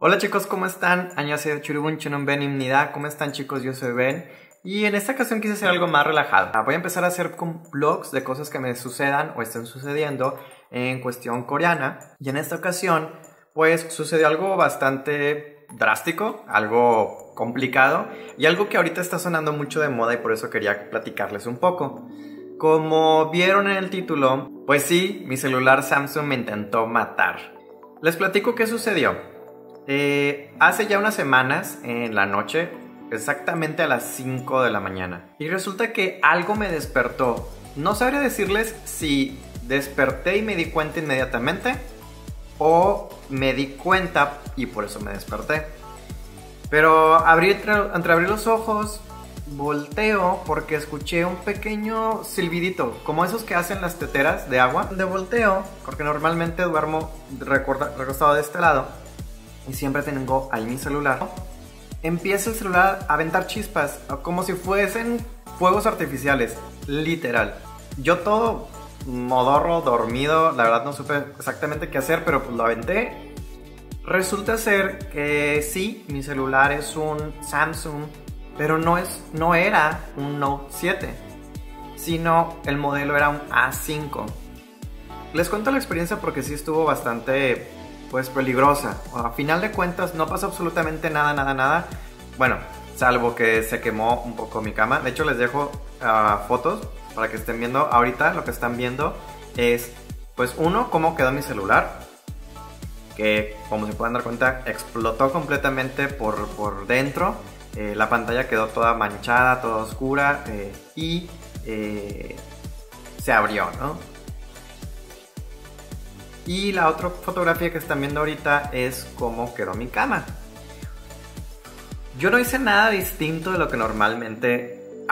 Hola chicos, ¿cómo están? Annyeonghaseyo, churubun, chunum benim nida. ¿Cómo están chicos? Yo soy Ben. Y en esta ocasión quise hacer algo más relajado. Voy a empezar a hacer vlogs de cosas que me sucedan o estén sucediendo en cuestión coreana. Y en esta ocasión, pues sucedió algo bastante drástico, algo complicado y algo que ahorita está sonando mucho de moda y por eso quería platicarles un poco. Como vieron en el título, pues sí, mi celular Samsung me intentó matar. Les platico qué sucedió. Hace ya unas semanas, en la noche, exactamente a las 5 de la mañana. Y resulta que algo me despertó. No sabría decirles si desperté y me di cuenta inmediatamente o me di cuenta y por eso me desperté. Pero entreabrí los ojos, volteo porque escuché un pequeño silbidito, como esos que hacen las teteras de agua. De volteo, porque normalmente duermo recostado de este lado y siempre tengo ahí mi celular. Empieza el celular a aventar chispas, como si fuesen fuegos artificiales, literal. Yo todo modorro, dormido, la verdad no supe exactamente qué hacer, pero pues lo aventé. Resulta ser que sí, mi celular es un Samsung, pero no era un Note 7, sino el modelo era un A5. Les cuento la experiencia porque sí estuvo bastante, pues, peligrosa. A final de cuentas no pasó absolutamente nada. Bueno, salvo que se quemó un poco mi cama. De hecho les dejo fotos para que estén viendo. Ahorita lo que están viendo es, pues, uno, cómo quedó mi celular, que como se pueden dar cuenta explotó completamente por dentro. La pantalla quedó toda manchada, toda oscura, y se abrió, ¿no? Y la otra fotografía que están viendo ahorita es cómo quedó mi cama. Yo no hice nada distinto de lo que normalmente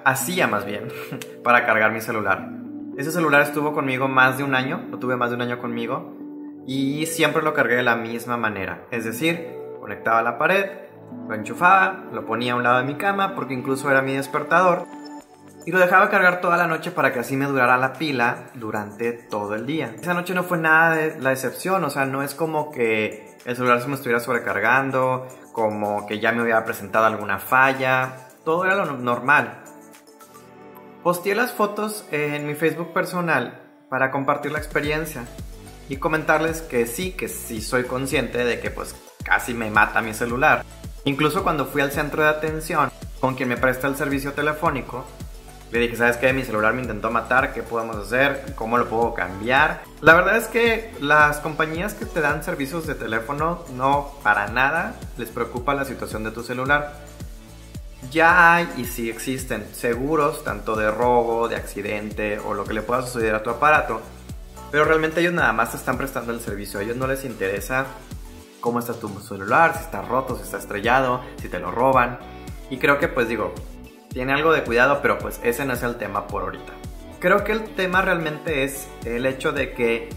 hacía más bien, para cargar mi celular. Ese celular estuvo conmigo más de un año, lo tuve más de un año conmigo, y siempre lo cargué de la misma manera. Es decir, conectaba a la pared, lo enchufaba, lo ponía a un lado de mi cama, porque incluso era mi despertador, y lo dejaba cargar toda la noche para que así me durara la pila durante todo el día. Esa noche no fue nada de la excepción, o sea, no es como que el celular se me estuviera sobrecargando, como que ya me hubiera presentado alguna falla, todo era lo normal. Posteé las fotos en mi Facebook personal para compartir la experiencia y comentarles que sí soy consciente de que pues casi me mata mi celular. Incluso cuando fui al centro de atención con quien me presta el servicio telefónico, le dije, ¿sabes qué? Mi celular me intentó matar, ¿qué podemos hacer? ¿Cómo lo puedo cambiar? La verdad es que las compañías que te dan servicios de teléfono no para nada les preocupa la situación de tu celular. Ya hay y sí existen seguros, tanto de robo, de accidente o lo que le pueda suceder a tu aparato, pero realmente ellos nada más te están prestando el servicio. A ellos no les interesa cómo está tu celular, si está roto, si está estrellado, si te lo roban. Y creo que pues digo, tiene algo de cuidado, pero pues ese no es el tema por ahorita. Creo que el tema realmente es el hecho de que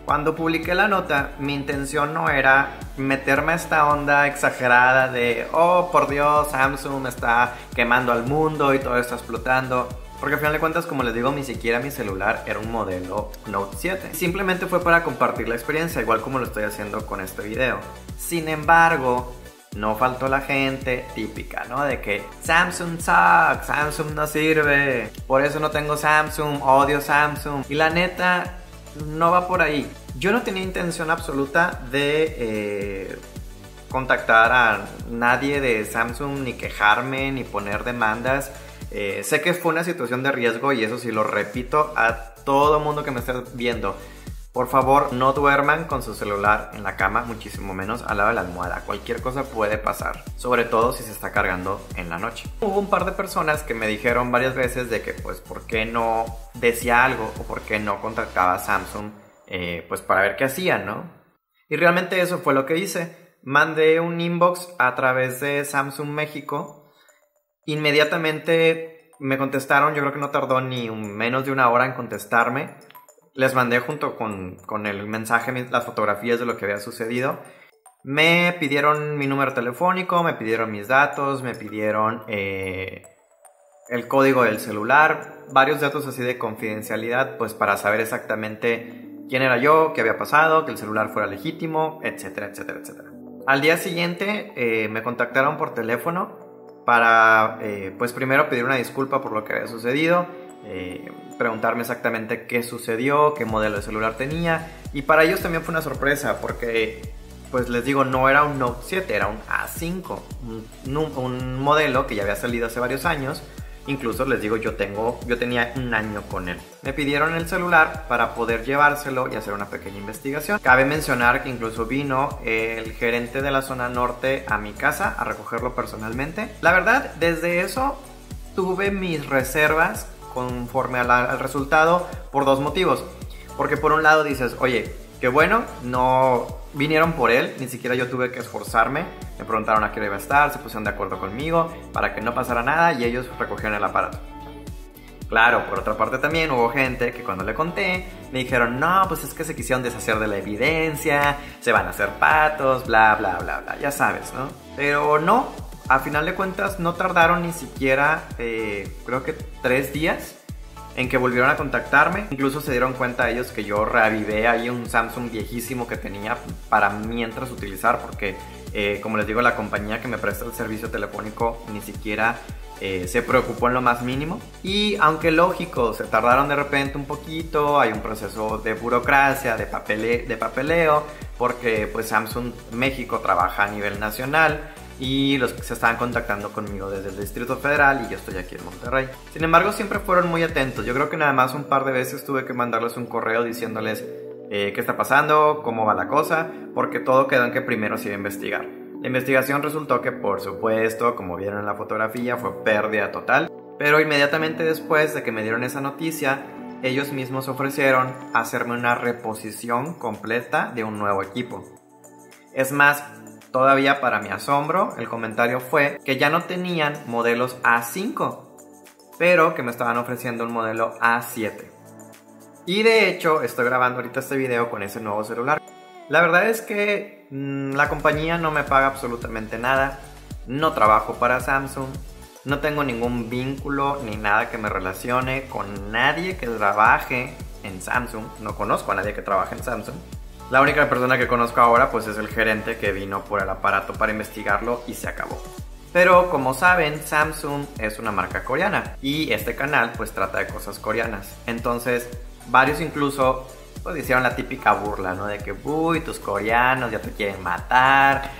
cuando publiqué la nota, mi intención no era meterme a esta onda exagerada de oh por Dios, Samsung está quemando al mundo y todo está explotando, porque al final de cuentas, como les digo, ni siquiera mi celular era un modelo Note 7. Simplemente fue para compartir la experiencia, igual como lo estoy haciendo con este video. Sin embargo, no faltó la gente típica, ¿no? De que Samsung sucks, Samsung no sirve, por eso no tengo Samsung, odio Samsung. Y la neta, no va por ahí. Yo no tenía intención absoluta de contactar a nadie de Samsung, ni quejarme, ni poner demandas. Sé que fue una situación de riesgo y eso sí lo repito a todo mundo que me esté viendo. Por favor, no duerman con su celular en la cama, muchísimo menos al lado de la almohada. Cualquier cosa puede pasar, sobre todo si se está cargando en la noche. Hubo un par de personas que me dijeron varias veces de que pues por qué no decía algo o por qué no contactaba a Samsung, pues para ver qué hacían, ¿no? Y realmente eso fue lo que hice. Mandé un inbox a través de Samsung México. Inmediatamente me contestaron, yo creo que no tardó ni menos de una hora en contestarme. Les mandé junto con el mensaje las fotografías de lo que había sucedido. Me pidieron mi número telefónico, me pidieron mis datos, me pidieron el código del celular, varios datos así de confidencialidad, pues para saber exactamente quién era yo, qué había pasado, que el celular fuera legítimo, etcétera, etcétera, etcétera. Al día siguiente me contactaron por teléfono para, pues primero pedir una disculpa por lo que había sucedido, preguntarme exactamente qué sucedió, qué modelo de celular tenía, y para ellos también fue una sorpresa porque, pues les digo, no era un Note 7, era un A5, un modelo que ya había salido hace varios años. Incluso les digo, yo tenía un año con él. Me pidieron el celular para poder llevárselo y hacer una pequeña investigación. Cabe mencionar que incluso vino el gerente de la zona norte a mi casa a recogerlo personalmente. La verdad, desde eso tuve mis reservas conforme al resultado por dos motivos. Porque por un lado dices, oye, qué bueno, no vinieron por él, ni siquiera yo tuve que esforzarme. Me preguntaron a qué hora iba a estar, se pusieron de acuerdo conmigo para que no pasara nada y ellos recogieron el aparato. Claro, por otra parte también hubo gente que cuando le conté me dijeron, no, pues es que se quisieron deshacer de la evidencia, se van a hacer patos, bla, bla, bla, bla, ya sabes, ¿no? Pero no, a final de cuentas no tardaron ni siquiera, creo que 3 días en que volvieron a contactarme. Incluso se dieron cuenta ellos que yo reavivé ahí un Samsung viejísimo que tenía para mientras utilizar, porque como les digo, la compañía que me presta el servicio telefónico ni siquiera se preocupó en lo más mínimo. Y aunque lógico, se tardaron de repente un poquito, hay un proceso de burocracia, de papeleo, porque pues Samsung México trabaja a nivel nacional y los que se estaban contactando conmigo desde el Distrito Federal y yo estoy aquí en Monterrey. Sin embargo, siempre fueron muy atentos. Yo creo que nada más un par de veces tuve que mandarles un correo diciéndoles qué está pasando, cómo va la cosa, porque todo quedó en que primero se iba a investigar. La investigación resultó que, por supuesto, como vieron en la fotografía, fue pérdida total, pero inmediatamente después de que me dieron esa noticia, ellos mismos ofrecieron hacerme una reposición completa de un nuevo equipo. Es más, todavía para mi asombro, el comentario fue que ya no tenían modelos A5, pero que me estaban ofreciendo un modelo A7. Y de hecho, estoy grabando ahorita este video con ese nuevo celular. La verdad es que la compañía no me paga absolutamente nada, no trabajo para Samsung, no tengo ningún vínculo ni nada que me relacione con nadie que trabaje en Samsung, no conozco a nadie que trabaje en Samsung. La única persona que conozco ahora pues es el gerente que vino por el aparato para investigarlo y se acabó. Pero como saben, Samsung es una marca coreana y este canal pues trata de cosas coreanas. Entonces varios incluso pues hicieron la típica burla, ¿no? De que, uy, tus coreanos ya te quieren matar.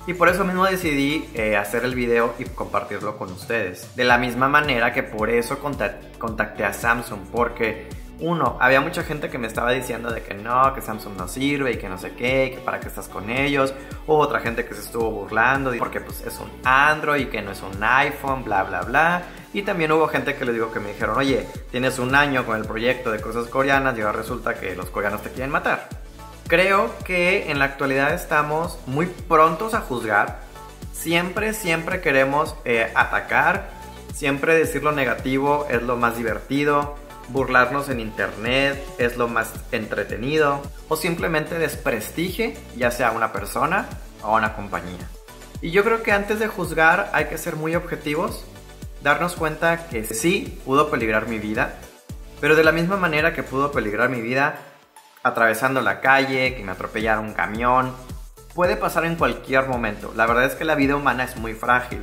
Y por eso mismo decidí hacer el video y compartirlo con ustedes. De la misma manera que por eso contacté a Samsung, porque uno, había mucha gente que me estaba diciendo de que no, que Samsung no sirve y que no sé qué, que para qué estás con ellos. Hubo otra gente que se estuvo burlando porque pues es un Android y que no es un iPhone, bla bla bla. Y también hubo gente que les digo que me dijeron, oye, tienes un año con el proyecto de cosas coreanas y ahora resulta que los coreanos te quieren matar. Creo que en la actualidad estamos muy prontos a juzgar. Siempre queremos atacar. Siempre decir lo negativo es lo más divertido. Burlarnos en internet es lo más entretenido. O simplemente desprestige ya sea a una persona o a una compañía. Y yo creo que antes de juzgar hay que ser muy objetivos. Darnos cuenta que sí pudo peligrar mi vida, pero de la misma manera que pudo peligrar mi vida atravesando la calle, que me atropellara un camión, puede pasar en cualquier momento. La verdad es que la vida humana es muy frágil.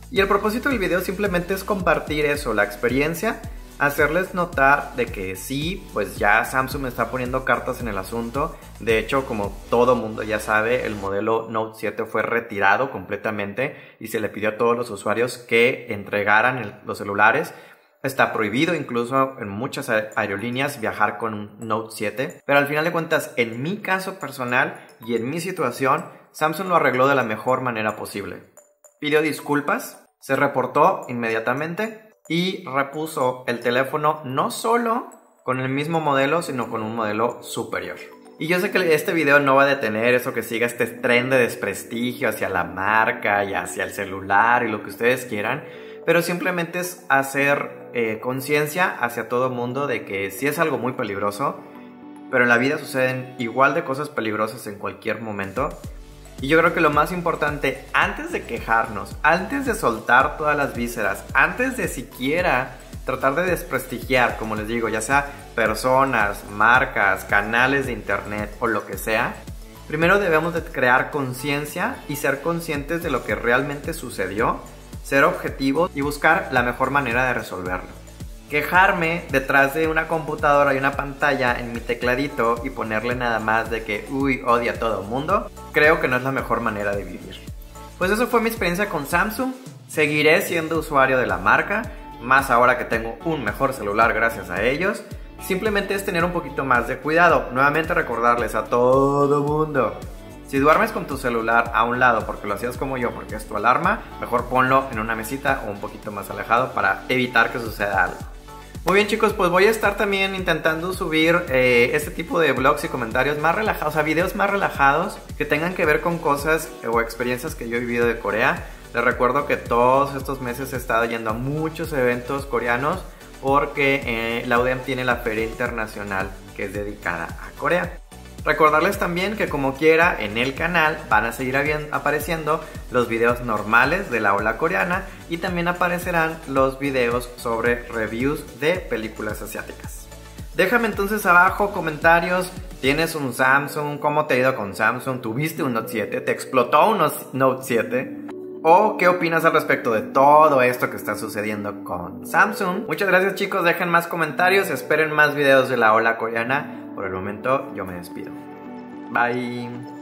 Y el propósito del video simplemente es compartir eso, la experiencia, hacerles notar de que sí, pues ya Samsung está poniendo cartas en el asunto. De hecho, como todo mundo ya sabe, el modelo Note 7 fue retirado completamente y se le pidió a todos los usuarios que entregaran los celulares. Está prohibido incluso en muchas aerolíneas viajar con un Note 7. Pero al final de cuentas, en mi caso personal y en mi situación, Samsung lo arregló de la mejor manera posible. Pidió disculpas, se reportó inmediatamente y repuso el teléfono no solo con el mismo modelo, sino con un modelo superior. Y yo sé que este video no va a detener eso que siga este tren de desprestigio hacia la marca y hacia el celular y lo que ustedes quieran, pero simplemente es hacer conciencia hacia todo mundo de que sí es algo muy peligroso, pero en la vida suceden igual de cosas peligrosas en cualquier momento. Y yo creo que lo más importante, antes de quejarnos, antes de soltar todas las vísceras, antes de siquiera tratar de desprestigiar, como les digo, ya sea personas, marcas, canales de internet o lo que sea, primero debemos de crear conciencia y ser conscientes de lo que realmente sucedió, ser objetivos y buscar la mejor manera de resolverlo. Quejarme detrás de una computadora y una pantalla en mi tecladito y ponerle nada más de que uy, odia a todo el mundo, creo que no es la mejor manera de vivir. Pues eso fue mi experiencia con Samsung. Seguiré siendo usuario de la marca, más ahora que tengo un mejor celular gracias a ellos. Simplemente es tener un poquito más de cuidado. Nuevamente recordarles a todo mundo: si duermes con tu celular a un lado porque lo hacías como yo, porque es tu alarma, mejor ponlo en una mesita o un poquito más alejado para evitar que suceda algo. Muy bien, chicos, pues voy a estar también intentando subir este tipo de vlogs y comentarios más relajados, o sea, videos más relajados que tengan que ver con cosas o experiencias que yo he vivido de Corea. Les recuerdo que todos estos meses he estado yendo a muchos eventos coreanos porque la UDEM tiene la Feria Internacional que es dedicada a Corea. Recordarles también que como quiera en el canal van a seguir apareciendo los videos normales de la ola coreana y también aparecerán los videos sobre reviews de películas asiáticas. Déjame entonces abajo comentarios. ¿Tienes un Samsung? ¿Cómo te ha ido con Samsung? ¿Tuviste un Note 7? ¿Te explotó un Note 7? ¿O qué opinas al respecto de todo esto que está sucediendo con Samsung? Muchas gracias, chicos, dejen más comentarios, esperen más videos de la ola coreana. Por el momento yo me despido. Bye.